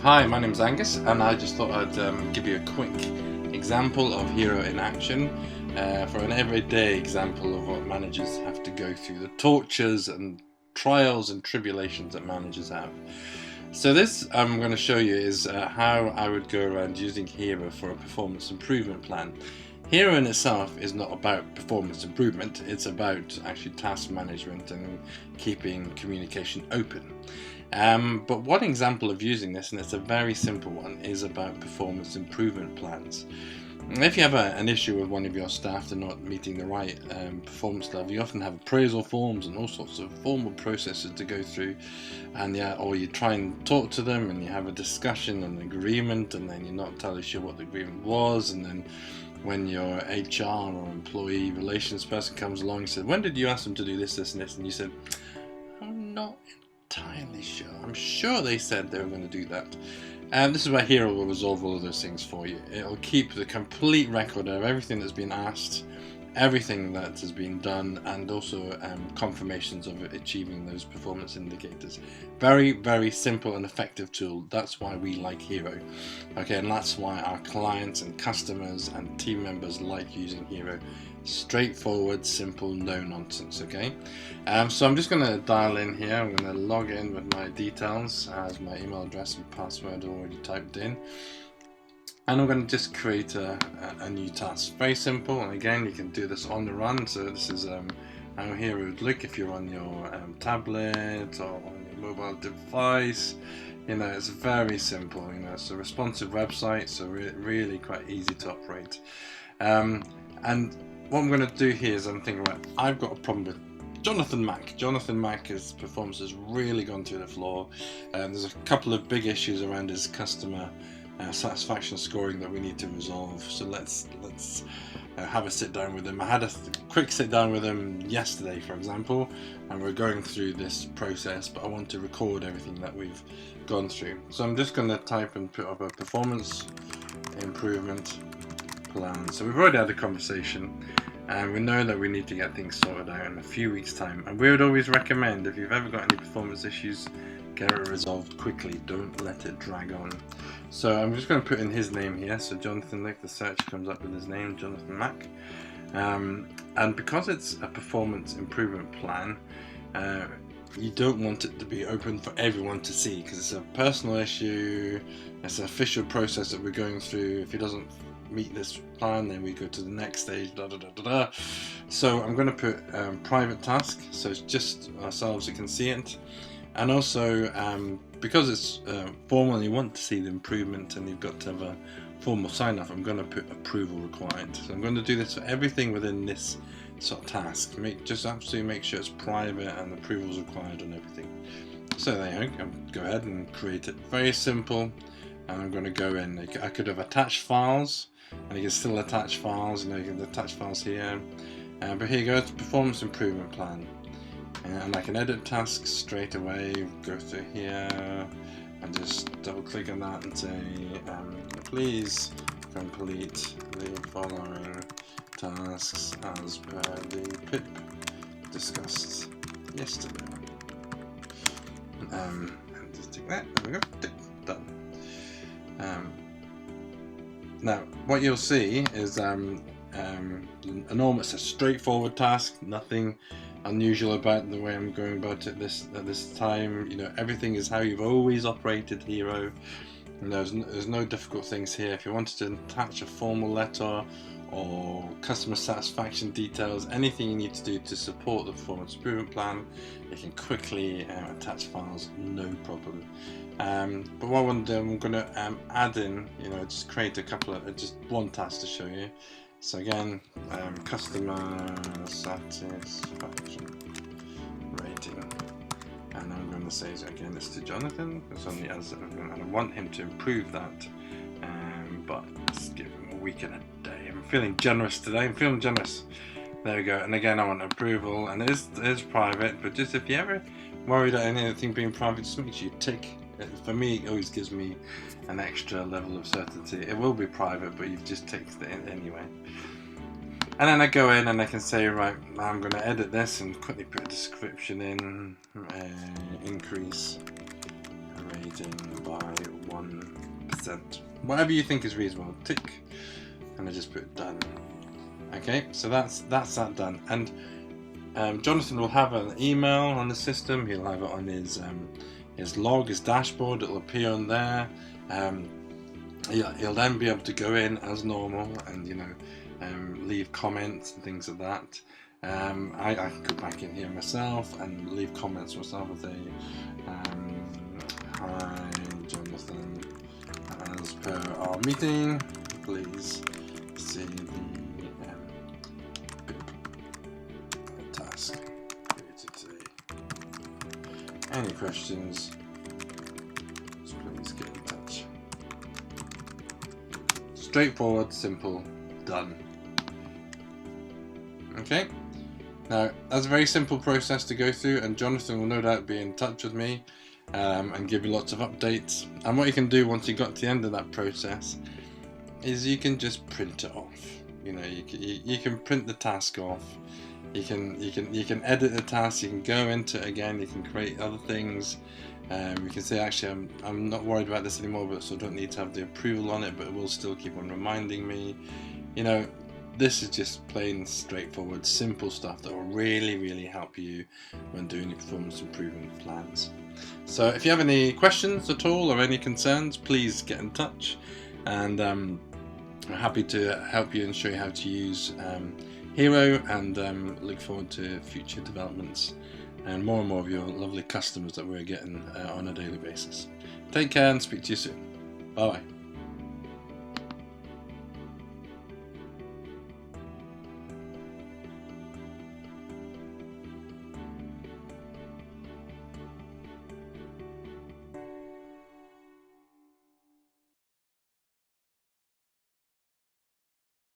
Hi, my name's Angus, and I just thought I'd give you a quick example of Hero in action for an everyday example of what managers have to go through, the tortures and trials and tribulations that managers have. So this I'm going to show you is how I would go around using Hero for a performance improvement plan. Hero in itself is not about performance improvement, it's about actually task management and keeping communication open. But one example of using this, and it's a very simple one, is about performance improvement plans. If you have an issue with one of your staff, they're not meeting the right performance level, you often have appraisal forms and all sorts of formal processes to go through, and or you try and talk to them and you have a discussion and agreement, and then you're not entirely sure what the agreement was, and then when your HR or employee relations person comes along and says, when did you ask them to do this, this and this? And you said, I'm not entirely sure. I'm sure they said they were going to do that. And this is where Hero will resolve all of those things for you. It'll keep the complete record of everything that's been asked, everything that has been done, and also confirmations of achieving those performance indicators. Very, very simple and effective tool. That's why we like Hero. Okay, and that's why our clients and customers and team members like using Hero. Straightforward, simple, no nonsense. Okay, so I'm just going to dial in here. I'm going to log in with my details as my email address and password already typed in, and I'm going to just create a new task. Very simple, and again you can do this on the run. So this is how Hero would look if you're on your tablet or on your mobile device. You know, it's very simple. You know, it's a responsive website, so really quite easy to operate. And what I'm going to do here is I'm thinking, right, I've got a problem with Jonathan Mack. Jonathan Mack, his performance has really gone through the floor. There's a couple of big issues around his customer satisfaction scoring that we need to resolve. So let's have a sit down with him. I had a quick sit down with him yesterday, for example, and we're going through this process, but I want to record everything that we've gone through. So I'm just going to type and put up a performance improvement plan. So we've already had a conversation, and we know that we need to get things sorted out in a few weeks' time. And we would always recommend, if you've ever got any performance issues, get it resolved quickly. Don't let it drag on. So I'm just going to put in his name here. So Jonathan, like the search comes up with his name, Jonathan Mack. And because it's a performance improvement plan, you don't want it to be open for everyone to see, because it's a personal issue. It's an official process that we're going through. If he doesn't meet this plan, then we go to the next stage, So I'm going to put private task, so it's just ourselves that can see it. And also because it's formal and you want to see the improvement and you've got to have a formal sign off, I'm going to put approval required. So I'm going to do this for everything within this sort of task. Just absolutely make sure it's private and approvals required on everything. So there you go. Go ahead and create it. Very simple. And I'm going to go in. I could have attached files, and you can still attach files. You know, you can attach files here. But here you go. It's performance improvement plan. And I can edit tasks straight away. Go through here and just double click on that and say, please complete the following tasks as per the PIP discussed yesterday. And just take that. There we go. Done. Now, what you'll see is enormous, a straightforward task, nothing unusual about the way I'm going about it at this time. You know, everything is how you've always operated Hero. And there's no difficult things here. If you wanted to attach a formal letter or customer satisfaction details, anything you need to do to support the performance improvement plan, you can quickly attach files, no problem. But what I want to do, I'm going to add in, you know, just create a couple of, just one task to show you. So again, customer satisfaction rating, and I'm going to say again this to Jonathan, because on the other, and I want him to improve that, but let's give him a week and a day. I'm feeling generous today. I'm feeling generous. There we go. And again, I want approval, and it is private. But just if you ever worried at anything being private, just make sure you tick. For me, it always gives me an extra level of certainty. It will be private, but you've just ticked it in anyway. And then I go in and I can say, right, I'm going to edit this and quickly put a description in, increase rating by 1%. Whatever you think is reasonable, tick, and I just put done. Okay, so that's that done. And Jonathan will have an email on the system. He'll have it on his log, his dashboard. It'll appear on there. He'll then be able to go in as normal and leave comments and things like that. I can go back in here myself and leave comments myself and say, hi Jonathan, as per our meeting, please see the task created today. Any questions, please get in touch. Straightforward, simple, done. Okay, now that's a very simple process to go through, and Jonathan will no doubt be in touch with me and give you lots of updates. And what you can do once you got to the end of that process is you can just print it off. You can print the task off. You can edit the task. You can go into it again. You can create other things. You can say, actually, I'm not worried about this anymore, but so I don't need to have the approval on it, but it will still keep on reminding me. This is just plain straightforward, simple stuff that will really, really help you when doing your performance improvement plans. So if you have any questions at all or any concerns, please get in touch, and I'm happy to help you and show you how to use Hero, and look forward to future developments and more of your lovely customers that we're getting on a daily basis. Take care and speak to you soon. Bye bye.